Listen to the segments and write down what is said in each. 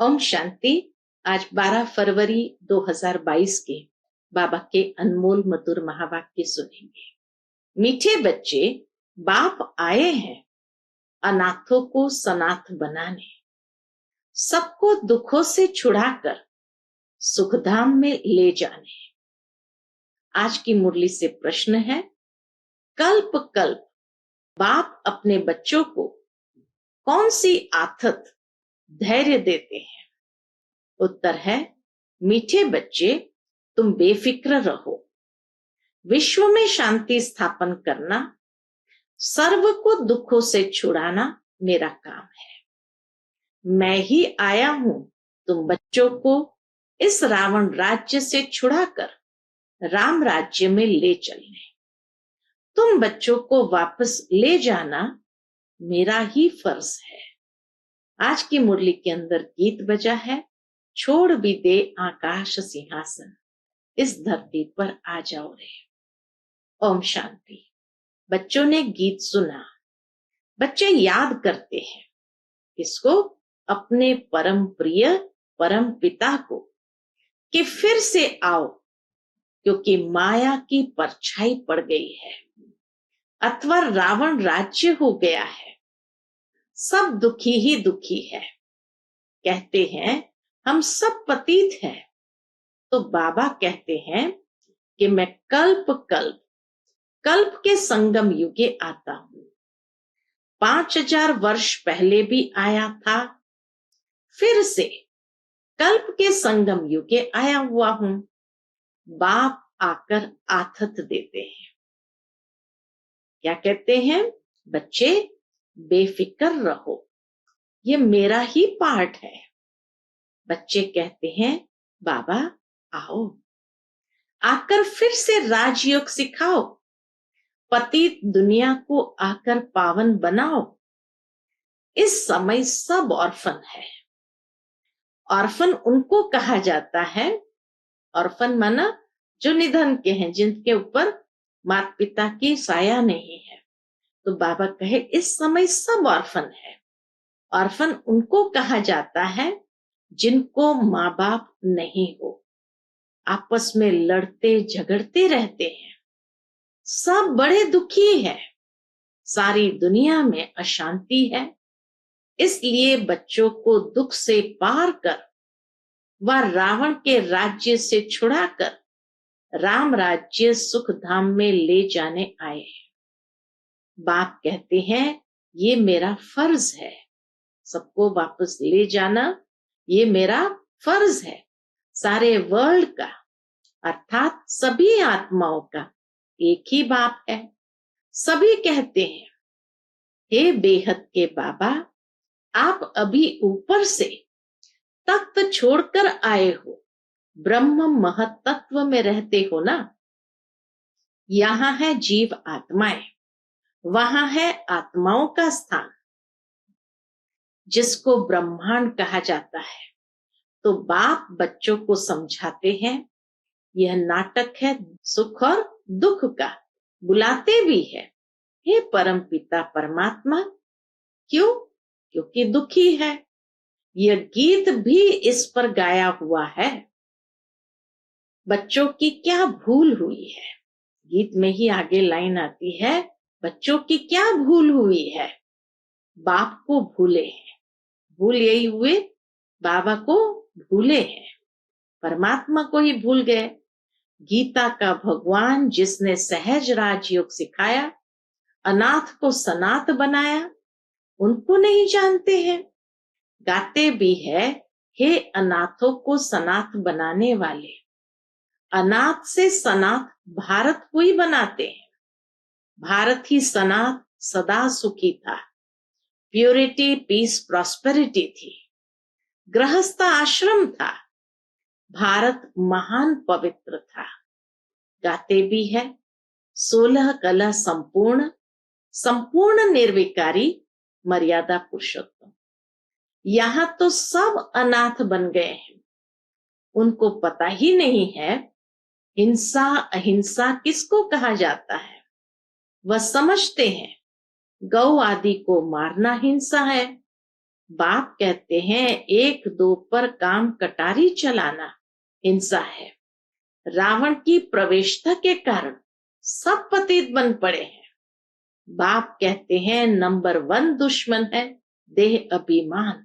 ओम शांति। आज 12 फरवरी 2022 के बाबा के अनमोल मधुर महावाक्य सुनेंगे। मीठे बच्चे, बाप आए हैं अनाथों को सनाथ बनाने, सबको दुखों से छुड़ाकर सुखधाम में ले जाने। आज की मुरली से प्रश्न है, कल्प कल्प बाप अपने बच्चों को कौन सी आथत धैर्य देते हैं? उत्तर है, मीठे बच्चे, तुम बेफिक्र रहो। विश्व में शांति स्थापन करना, सर्व को दुखों से छुड़ाना मेरा काम है। मैं ही आया हूं तुम बच्चों को इस रावण राज्य से छुड़ाकर राम राज्य में ले चलने। तुम बच्चों को वापस ले जाना मेरा ही फर्ज है। आज की मुरली के अंदर गीत बजा है, छोड़ भी दे आकाश सिंहासन, इस धरती पर आ जाओ रे। ओम शांति। बच्चों ने गीत सुना, बच्चे याद करते हैं इसको, अपने परम प्रिय परम पिता को, कि फिर से आओ क्योंकि माया की परछाई पड़ गई है अथवा रावण राज्य हो गया है। सब दुखी ही दुखी है। कहते हैं हम सब पतित हैं, तो बाबा कहते हैं कि मैं कल्प कल्प कल्प के संगम युगे आता हूं। 5000 वर्ष पहले भी आया था, फिर से कल्प के संगम युगे आया हुआ हूं। बाप आकर आथत देते हैं। क्या कहते हैं? बच्चे बेफिक्र रहो, ये मेरा ही पार्ट है। बच्चे कहते हैं, बाबा आओ, आकर फिर से राजयोग सिखाओ, पतित दुनिया को आकर पावन बनाओ। इस समय सब ऑर्फन है। ऑर्फन उनको कहा जाता है, ऑर्फन माना जो निधन के हैं, जिनके ऊपर माता पिता की साया नहीं है। तो बाबा कहे इस समय सब ऑर्फन है। ऑर्फन उनको कहा जाता है जिनको माँ बाप नहीं हो, आपस में लड़ते झगड़ते रहते हैं, सब बड़े दुखी है, सारी दुनिया में अशांति है। इसलिए बच्चों को दुख से पार कर व रावण के राज्य से छुड़ाकर राम राज्य सुख धाम में ले जाने आए हैं। बाप कहते हैं ये मेरा फर्ज है, सबको वापस ले जाना ये मेरा फर्ज है। सारे वर्ल्ड का अर्थात सभी आत्माओं का एक ही बाप है। सभी कहते हैं, हे बेहद के बाबा, आप अभी ऊपर से तख्त छोड़कर आए हो, ब्रह्म महतत्व में रहते हो ना। यहां है जीव आत्माएं, वहां है आत्माओं का स्थान, जिसको ब्रह्मांड कहा जाता है। तो बाप बच्चों को समझाते हैं, यह नाटक है सुख और दुख का। बुलाते भी है, हे परम पिता परमात्मा, क्यों? क्योंकि दुखी है। यह गीत भी इस पर गाया हुआ है। बच्चों की क्या भूल हुई है? गीत में ही आगे लाइन आती है, बच्चों की क्या भूल हुई है? बाप को भूले हैं, भूल यही हुए, बाबा को भूले हैं, परमात्मा को ही भूल गए। गीता का भगवान जिसने सहज राजयोग सिखाया, अनाथ को सनाथ बनाया, उनको नहीं जानते हैं। गाते भी है, हे अनाथों को सनाथ बनाने वाले। अनाथ से सनाथ भारत को ही बनाते हैं। भारत ही सनाथ सदा सुखी था। प्योरिटी पीस प्रॉस्पेरिटी थी। गृहस्थ आश्रम था। भारत महान पवित्र था। गाते भी है, 16 कला संपूर्ण, संपूर्ण निर्विकारी मर्यादा पुरुषोत्तम। यहां तो सब अनाथ बन गए हैं। उनको पता ही नहीं है हिंसा अहिंसा किसको कहा जाता है। वह समझते हैं गौ आदि को मारना हिंसा है, बाप कहते हैं एक दो पर काम कटारी चलाना हिंसा है। रावण की प्रवेशता के कारण सब पतित बन पड़े हैं। बाप कहते हैं नंबर 1 दुश्मन है देह अभिमान।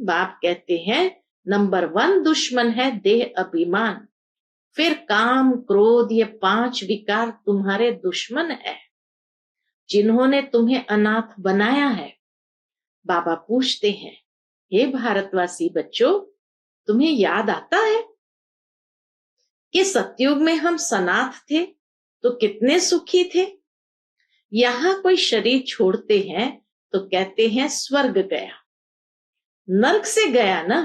बाप कहते हैं नंबर 1 दुश्मन है देह अभिमान। फिर काम क्रोध ये 5 विकार तुम्हारे दुश्मन है, जिन्होंने तुम्हें अनाथ बनाया है। बाबा पूछते हैं, हे भारतवासी बच्चों, तुम्हें याद आता है कि सतयुग में हम सनाथ थे तो कितने सुखी थे। यहां कोई शरीर छोड़ते हैं तो कहते हैं स्वर्ग गया, नरक से गया ना।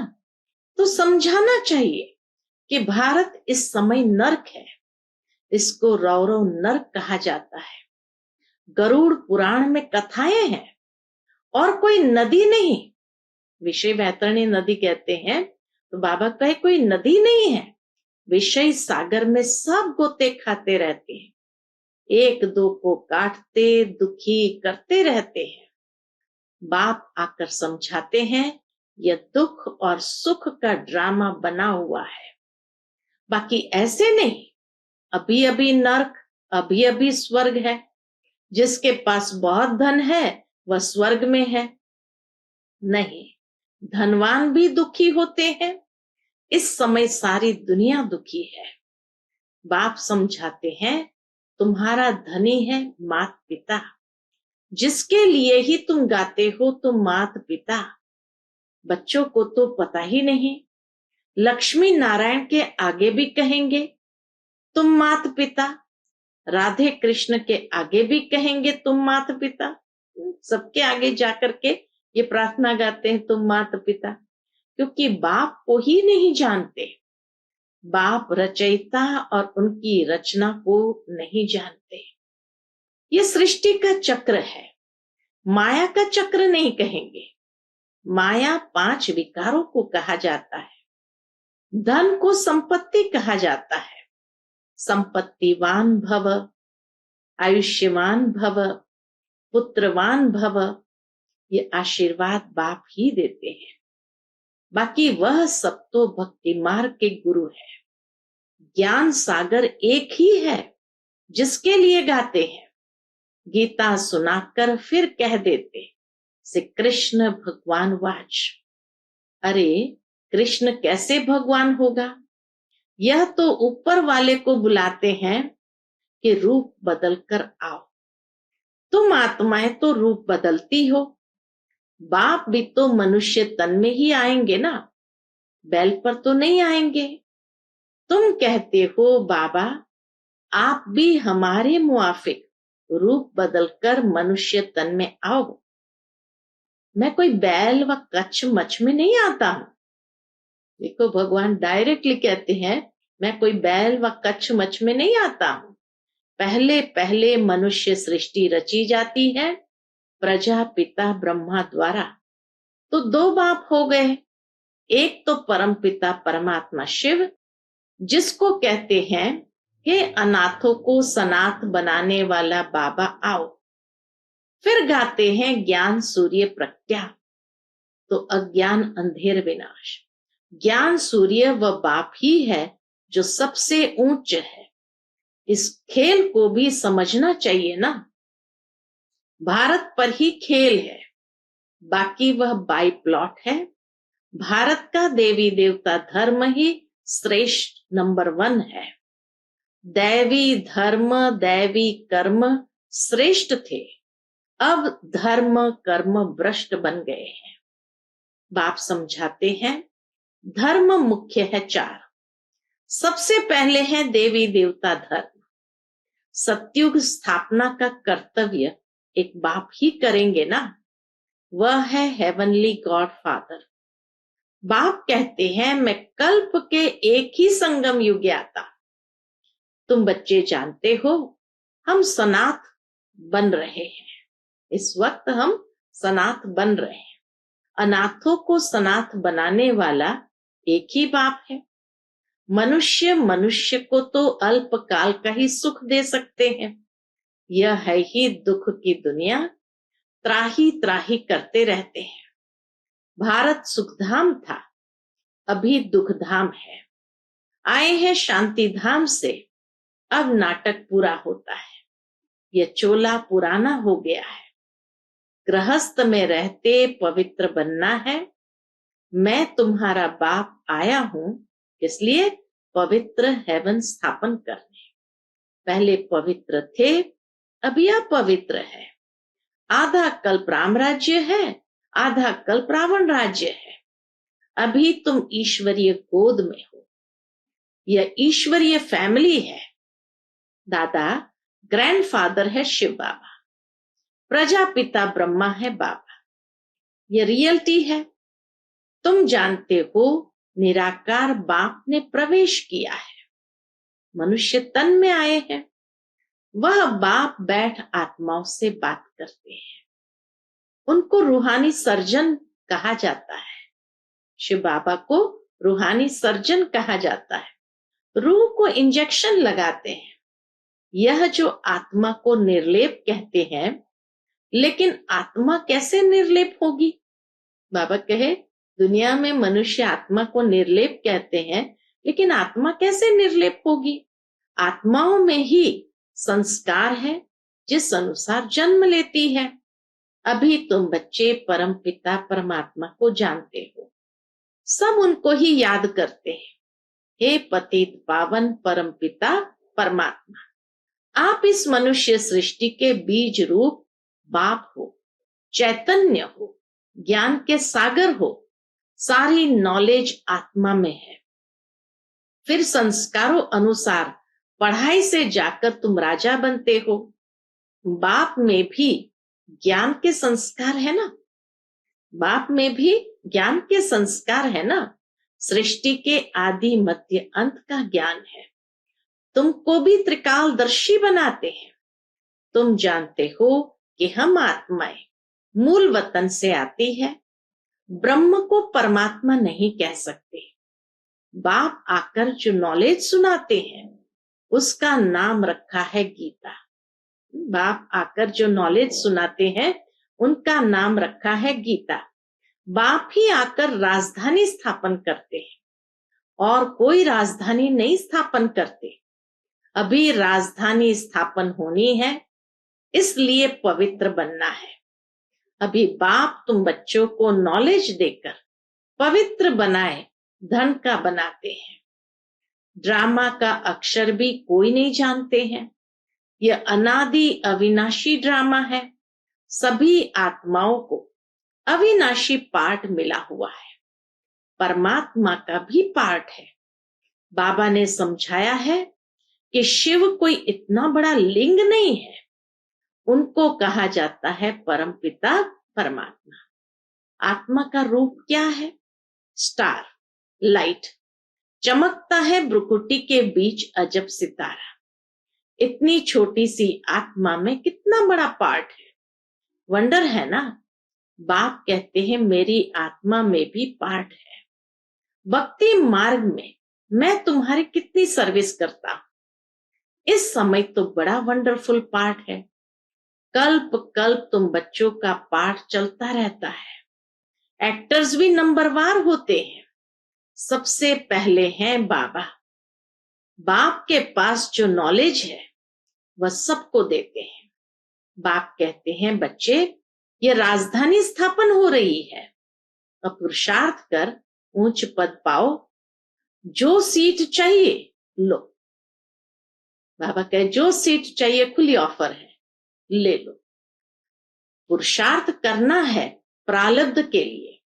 तो समझाना चाहिए कि भारत इस समय नरक है। इसको रौरव नरक कहा जाता है। गरुड़ पुराण में कथाएं हैं और कोई नदी नहीं। विषय वैतरणी नदी कहते हैं तो बाबा कहे कोई नदी नहीं है। विषय सागर में सब गोते खाते रहते हैं, एक दो को काटते दुखी करते रहते हैं। बाप आकर समझाते हैं यह दुख और सुख का ड्रामा बना हुआ है, बाकी ऐसे नहीं। अभी अभी नरक, अभी अभी स्वर्ग है। जिसके पास बहुत धन है वह स्वर्ग में है। नहीं, धनवान भी दुखी होते हैं। इस समय सारी दुनिया दुखी है। बाप समझाते हैं तुम्हारा धनी है मात पिता, जिसके लिए ही तुम गाते हो तुम मात पिता। बच्चों को तो पता ही नहीं। लक्ष्मी नारायण के आगे भी कहेंगे तुम मात पिता, राधे कृष्ण के आगे भी कहेंगे तुम मात पिता। सबके आगे जाकर के ये प्रार्थना गाते हैं तुम मात पिता, क्योंकि बाप को ही नहीं जानते। बाप रचयिता और उनकी रचना को नहीं जानते। ये सृष्टि का चक्र है, माया का चक्र नहीं कहेंगे। माया 5 विकारों को कहा जाता है। धन को संपत्ति कहा जाता है। संपत्तिवान भव, आयुष्यवान भव, पुत्रवान भव, ये आशीर्वाद बाप ही देते हैं। बाकी वह सब तो भक्ति मार्ग के गुरु है। ज्ञान सागर एक ही है जिसके लिए गाते हैं। गीता सुनाकर फिर कह देते श्री कृष्ण भगवान वाच। अरे कृष्ण कैसे भगवान होगा? यह तो ऊपर वाले को बुलाते हैं कि रूप बदल कर आओ। तुम आत्माएं तो रूप बदलती हो। बाप भी तो मनुष्य तन में ही आएंगे ना, बैल पर तो नहीं आएंगे। तुम कहते हो बाबा आप भी हमारे मुआफिक रूप बदलकर मनुष्य तन में आओ। मैं कोई बैल व कच्छ मच्छ में नहीं आता हूं। देखो भगवान डायरेक्टली कहते हैं मैं कोई बैल व कच्छ मच्छ में नहीं आता हूं। पहले पहले मनुष्य सृष्टि रची जाती है प्रजापिता ब्रह्मा द्वारा। तो 2 बाप हो गए। एक तो परम पिता परमात्मा शिव, जिसको कहते हैं हे अनाथों को सनाथ बनाने वाला बाबा आओ। फिर गाते हैं ज्ञान सूर्य प्रज्ञा, तो अज्ञान अंधेर विनाश। ज्ञान सूर्य वह बाप ही है जो सबसे ऊंच है। इस खेल को भी समझना चाहिए ना। भारत पर ही खेल है, बाकी वह बाई प्लॉट है। भारत का देवी देवता धर्म ही श्रेष्ठ नंबर 1 है। दैवी धर्म दैवी कर्म श्रेष्ठ थे, अब धर्म कर्म भ्रष्ट बन गए हैं। बाप समझाते हैं धर्म मुख्य है 4। सबसे पहले है देवी देवता धर्म। सतयुग स्थापना का कर्तव्य एक बाप ही करेंगे ना, वह है हेवनली गॉड फादर। बाप कहते हैं मैं कल्प के एक ही संगम युग आता। तुम बच्चे जानते हो हम सनाथ बन रहे हैं। इस वक्त हम सनाथ बन रहे हैं। अनाथों को सनाथ बनाने वाला एक ही बाप है। मनुष्य को तो अल्पकाल का ही सुख दे सकते हैं। यह है ही दुख की दुनिया, त्राही त्राही करते रहते हैं। भारत सुखधाम था, अभी दुखधाम है। आए हैं शांति धाम से, अब नाटक पूरा होता है। यह चोला पुराना हो गया है। गृहस्थ में रहते पवित्र बनना है। मैं तुम्हारा बाप आया हूं, इसलिए पवित्र हेवन स्थापन करने। पहले पवित्र थे, अभी अपवित्र है। आधा कल्प राम राज्य है, आधा कल्प रावण राज्य है। अभी तुम ईश्वरीय गोद में हो। यह ईश्वरीय फैमिली है। दादा ग्रैंडफादर है शिव बाबा, प्रजापिता ब्रह्मा है बाबा। यह रियलिटी है। तुम जानते हो निराकार बाप ने प्रवेश किया है, मनुष्य तन में आए हैं। वह बाप बैठ आत्माओं से बात करते हैं। उनको रूहानी सर्जन कहा जाता है। शिव बाबा को रूहानी सर्जन कहा जाता है। रूह को इंजेक्शन लगाते हैं। यह जो आत्मा को निर्लेप कहते हैं, लेकिन आत्मा कैसे निर्लेप होगी? बाबा कहे दुनिया में मनुष्य आत्मा को निर्लेप कहते हैं, लेकिन आत्मा कैसे निर्लेप होगी? आत्माओं में ही संस्कार है, जिस अनुसार जन्म लेती है। अभी तुम बच्चे परम पिता परमात्मा को जानते हो, सब उनको ही याद करते हैं। हे पतित पावन परम पिता परमात्मा, आप इस मनुष्य सृष्टि के बीज रूप बाप हो, चैतन्य हो, ज्ञान के सागर हो। सारी नॉलेज आत्मा में है। फिर संस्कारों अनुसार पढ़ाई से जाकर तुम राजा बनते हो। बाप में भी ज्ञान के संस्कार है ना, बाप में भी ज्ञान के संस्कार है ना। सृष्टि के आदि मध्य अंत का ज्ञान है। तुमको भी त्रिकालदर्शी बनाते हैं। तुम जानते हो कि हम आत्माएं मूल वतन से आती है। ब्रह्म को परमात्मा नहीं कह सकते। बाप आकर जो नॉलेज सुनाते हैं, उसका नाम रखा है गीता। बाप आकर जो नॉलेज सुनाते हैं, उनका नाम रखा है गीता। बाप ही आकर राजधानी स्थापन करते हैं, और कोई राजधानी नहीं स्थापन करते। अभी राजधानी स्थापन होनी है, इसलिए पवित्र बनना है। अभी बाप तुम बच्चों को नॉलेज देकर पवित्र बनाए धन का बनाते हैं। ड्रामा का अक्षर भी कोई नहीं जानते हैं। यह अनादि अविनाशी ड्रामा है। सभी आत्माओं को अविनाशी पार्ट मिला हुआ है। परमात्मा का भी पार्ट है। बाबा ने समझाया है कि शिव कोई इतना बड़ा लिंग नहीं है। उनको कहा जाता है परम पिता परमात्मा। आत्मा का रूप क्या है? Star, light. चमकता है ब्रुकुटी के बीच अजब सितारा। इतनी छोटी सी आत्मा में कितना बड़ा पार्ट है। वंडर है ना। बाप कहते हैं मेरी आत्मा में भी पार्ट है। भक्ति मार्ग में मैं तुम्हारी कितनी सर्विस करता हूं। इस समय तो बड़ा वंडरफुल पार्ट है। कल्प कल्प तुम बच्चों का पाठ चलता रहता है। एक्टर्स भी नंबरवार होते हैं। सबसे पहले हैं बाबा। बाप के पास जो नॉलेज है वह सबको देते हैं। बाप कहते हैं बच्चे, ये राजधानी स्थापन हो रही है। अब पुरुषार्थ कर ऊंच पद पाओ। जो सीट चाहिए लो। बाबा कहे जो सीट चाहिए खुली ऑफर है, ले लो। पुरुषार्थ करना है प्रारब्ध के लिए,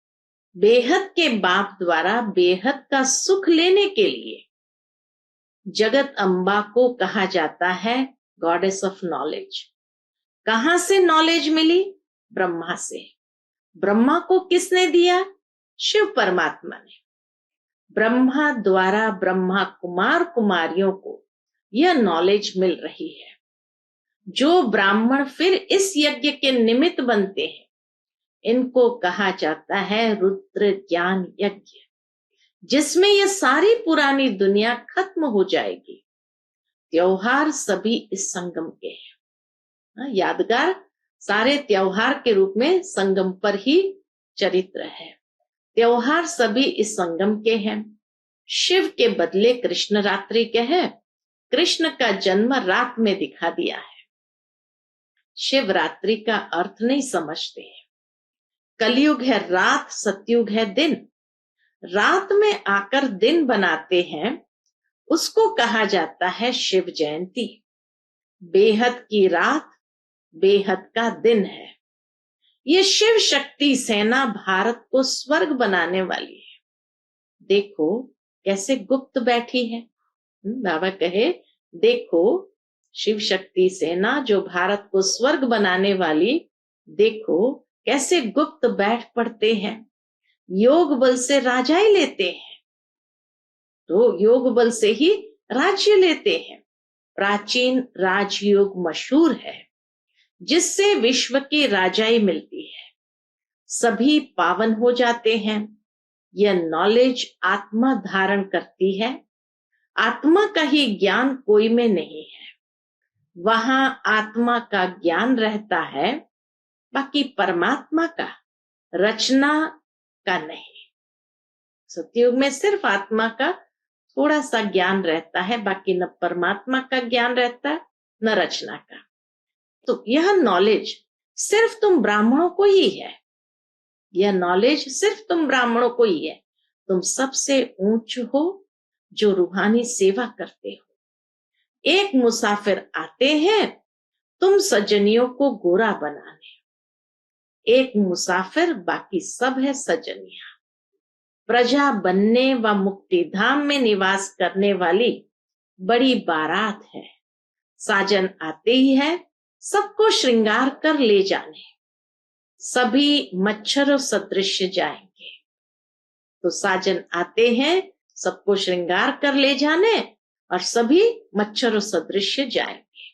बेहद के बाप द्वारा बेहद का सुख लेने के लिए। जगत अम्बा को कहा जाता है गॉडेस ऑफ नॉलेज। कहां से नॉलेज मिली? ब्रह्मा से। ब्रह्मा को किसने दिया? शिव परमात्मा ने। ब्रह्मा द्वारा ब्रह्मा कुमार कुमारियों को यह नॉलेज मिल रही है। जो ब्राह्मण फिर इस यज्ञ के निमित्त बनते हैं, इनको कहा जाता है रुद्र ज्ञान यज्ञ, जिसमें यह सारी पुरानी दुनिया खत्म हो जाएगी। त्योहार सभी इस संगम के हैं। यादगार सारे त्योहार के रूप में संगम पर ही चरित्र है। त्योहार सभी इस संगम के हैं। शिव के बदले कृष्ण रात्रि के हैं। कृष्ण का जन्म रात में दिखा दिया है। शिवरात्रि का अर्थ नहीं समझते हैं। कलयुग है रात, सतयुग है दिन। रात में आकर दिन बनाते हैं, उसको कहा जाता है शिव जयंती। बेहद की रात, बेहद का दिन है। ये शिव शक्ति सेना भारत को स्वर्ग बनाने वाली है। देखो कैसे गुप्त बैठी है। बाबा कहे देखो शिव शक्ति सेना जो भारत को स्वर्ग बनाने वाली, देखो कैसे गुप्त बैठ पड़ते हैं। योग बल से राजाई लेते हैं, तो योग बल से ही राज्य लेते हैं। प्राचीन राजयोग मशहूर है, जिससे विश्व की राजाई मिलती है। सभी पावन हो जाते हैं। यह नॉलेज आत्मा धारण करती है। आत्मा का ही ज्ञान कोई में नहीं है। वहां आत्मा का ज्ञान रहता है, बाकी परमात्मा का, रचना का नहीं। सतयुग में सिर्फ आत्मा का थोड़ा सा ज्ञान रहता है, बाकी न परमात्मा का ज्ञान रहता है न रचना का। तो यह नॉलेज सिर्फ तुम ब्राह्मणों को ही है। यह नॉलेज सिर्फ तुम ब्राह्मणों को ही है। तुम सबसे ऊंच हो जो रूहानी सेवा करते हो। एक मुसाफिर आते हैं तुम सजनियों को गोरा बनाने। एक मुसाफिर, बाकी सब है सजनिया। प्रजा बनने व मुक्ति धाम में निवास करने वाली बड़ी बारात है। साजन आते ही है सबको श्रृंगार कर ले जाने। सभी मच्छरों सदृश जाएंगे। तो साजन आते हैं सबको श्रृंगार कर ले जाने और सभी मच्छरों सदृश जाएंगे।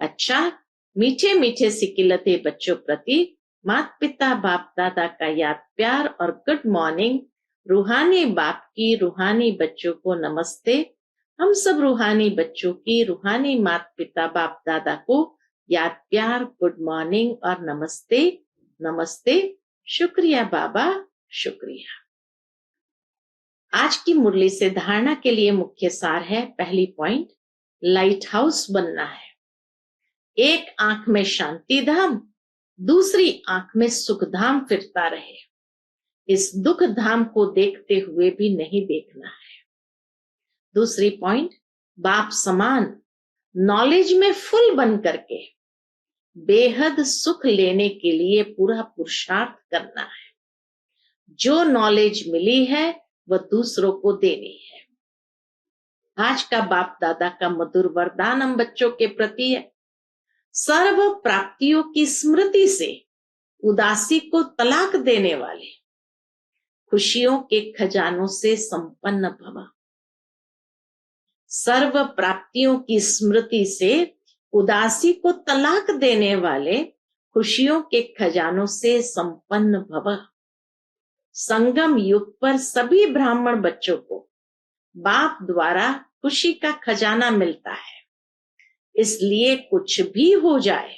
अच्छा, मीठे मीठे सिकिलते बच्चों प्रति माता पिता बाप दादा का याद प्यार और गुड मॉर्निंग। रूहानी बाप की रूहानी बच्चों को नमस्ते। हम सब रूहानी बच्चों की रूहानी माता पिता बाप दादा को याद प्यार, गुड मॉर्निंग और नमस्ते। नमस्ते, शुक्रिया बाबा, शुक्रिया। आज की मुरली से धारणा के लिए मुख्य सार है। पहली पॉइंट, लाइट हाउस बनना है। एक आंख में शांति धाम, दूसरी आंख में सुख धाम फिरता रहे। इस दुख धाम को देखते हुए भी नहीं देखना है। दूसरी पॉइंट, बाप समान नॉलेज में फुल बन करके बेहद सुख लेने के लिए पूरा पुरुषार्थ करना है। जो नॉलेज मिली है वह दूसरों को देनी है। आज का बाप दादा का मधुर वरदान हम बच्चों के प्रति है। सर्व प्राप्तियों की स्मृति से उदासी को तलाक देने वाले, खुशियों के खजानों से संपन्न भव। सर्व प्राप्तियों की स्मृति से उदासी को तलाक देने वाले, खुशियों के खजानों से संपन्न भव। संगम युग पर सभी ब्राह्मण बच्चों को बाप द्वारा खुशी का खजाना मिलता है। इसलिए कुछ भी हो जाए,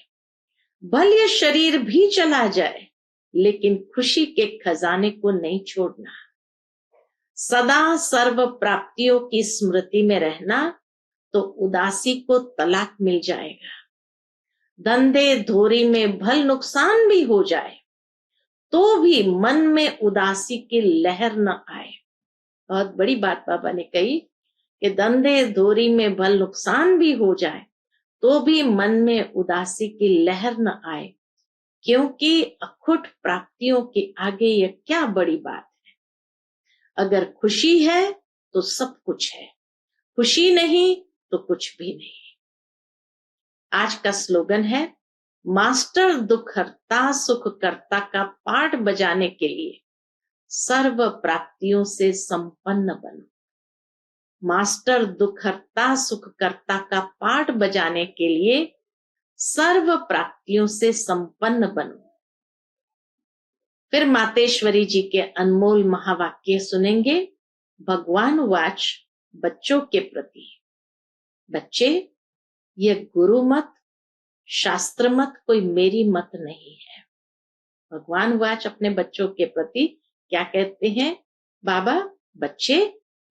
भले शरीर भी चला जाए, लेकिन खुशी के खजाने को नहीं छोड़ना। सदा सर्व प्राप्तियों की स्मृति में रहना, तो उदासी को तलाक मिल जाएगा। धंधे धोरी में भल नुकसान भी हो जाए, तो भी मन में उदासी की लहर न आए। बहुत बड़ी बात बाबा ने कही कि धंधे धोरी में भल नुकसान भी हो जाए, तो भी मन में उदासी की लहर न आए, क्योंकि अखुट प्राप्तियों के आगे यह क्या बड़ी बात है। अगर खुशी है तो सब कुछ है, खुशी नहीं तो कुछ भी नहीं। आज का स्लोगन है, मास्टर दुख हरता सुख करता का पाठ बजाने के लिए सर्व प्राप्तियों से संपन्न बनो। मास्टर दुख हरता सुख करता का पाठ बजाने के लिए सर्व प्राप्तियों से संपन्न बनो। फिर मातेश्वरी जी के अनमोल महावाक्य सुनेंगे। भगवान वाच बच्चों के प्रति, बच्चे ये गुरु मत, शास्त्र मत, कोई मेरी मत नहीं है। भगवान वाच अपने बच्चों के प्रति क्या कहते हैं बाबा, बच्चे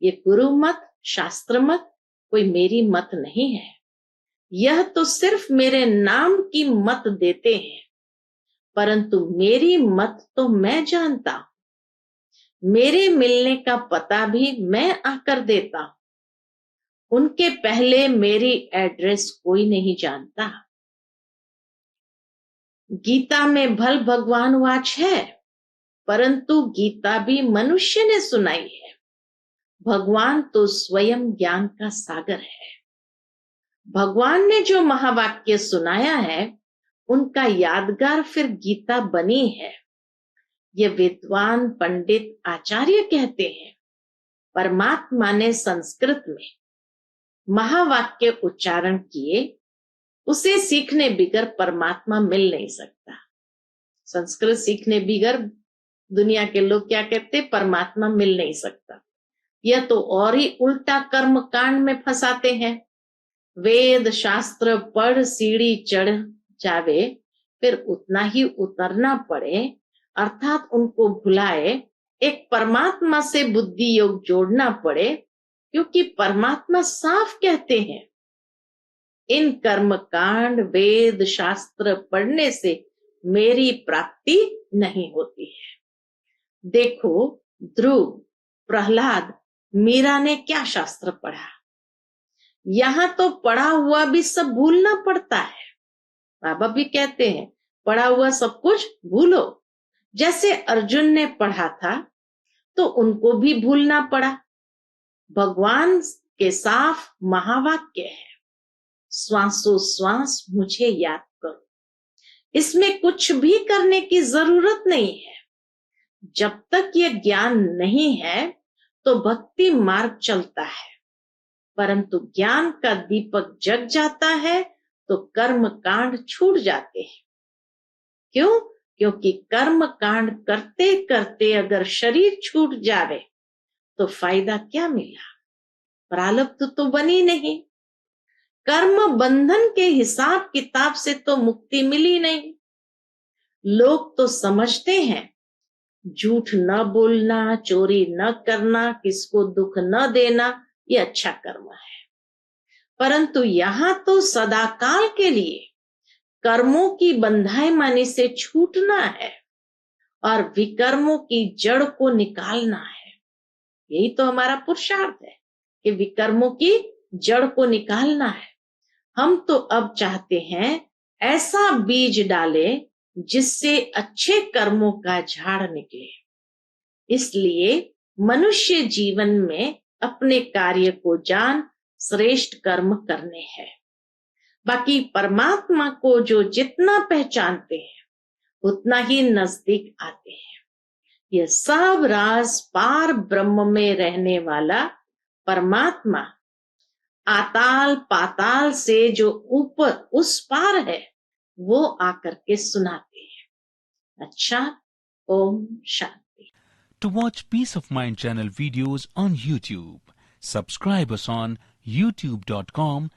ये गुरु मत, शास्त्र मत कोई मेरी मत नहीं है, यह तो सिर्फ मेरे नाम की मत देते हैं, परंतु मेरी मत तो मैं जानता हूं, मेरे मिलने का पता भी मैं आकर देता हूं, उनके पहले मेरी एड्रेस कोई नहीं जानता। गीता में भल भगवान वाच है, परंतु गीता भी मनुष्य ने सुनाई है, भगवान तो स्वयं ज्ञान का सागर है। भगवान ने जो महावाक्य सुनाया है उनका यादगार फिर गीता बनी है। ये विद्वान पंडित आचार्य कहते हैं, परमात्मा ने संस्कृत में महावाक्य उच्चारण किए, उसे सीखने बिगर परमात्मा मिल नहीं सकता। संस्कृत सीखने बिगर दुनिया के लोग क्या कहते, परमात्मा मिल नहीं सकता। यह तो और ही उल्टा कर्म कांड में फंसाते हैं। वेद शास्त्र पढ़ सीढ़ी चढ़ जावे, फिर उतना ही उतरना पड़े, अर्थात उनको भुलाए, एक परमात्मा से बुद्धि योग जोड़ना पड़े, क्योंकि परमात्मा साफ कहते हैं इन कर्म कांड वेद शास्त्र पढ़ने से मेरी प्राप्ति नहीं होती है। देखो ध्रुव, प्रहलाद, मीरा ने क्या शास्त्र पढ़ा, यहां तो पढ़ा हुआ भी सब भूलना पड़ता है। बाबा भी कहते हैं पढ़ा हुआ सब कुछ भूलो। जैसे अर्जुन ने पढ़ा था तो उनको भी भूलना पड़ा। भगवान के साफ महावाक्य है, श्वासोश्वास मुझे याद करो, इसमें कुछ भी करने की जरूरत नहीं है। जब तक यह ज्ञान नहीं है तो भक्ति मार्ग चलता है, परंतु ज्ञान का दीपक जग जाता है तो कर्म कांड छूट जाते हैं। क्यों? क्योंकि कर्म कांड करते करते अगर शरीर छूट जावे तो फायदा क्या मिला, प्रारब्ध तो बनी नहीं। कर्म बंधन के हिसाब किताब से तो मुक्ति मिली नहीं। लोग तो समझते हैं झूठ न बोलना, चोरी न करना, किसको दुख न देना, ये अच्छा कर्म है, परंतु यहां तो सदाकाल के लिए कर्मों की बंधाईमानी से छूटना है और विकर्मों की जड़ को निकालना है। यही तो हमारा पुरुषार्थ है कि विकर्मों की जड़ को निकालना है। हम तो अब चाहते हैं ऐसा बीज डाले जिससे अच्छे कर्मों का झाड़ निकले। इसलिए मनुष्य जीवन में अपने कार्य को जान श्रेष्ठ कर्म करने हैं। बाकी परमात्मा को जो जितना पहचानते हैं उतना ही नजदीक आते हैं। यह सब राज पार ब्रह्म में रहने वाला परमात्मा आताल पाताल से जो ऊपर उस पार है वो आकर के सुनाते हैं। अच्छा, Om Shanti. To watch Peace of Mind channel videos on YouTube, subscribe us on youtube.com/.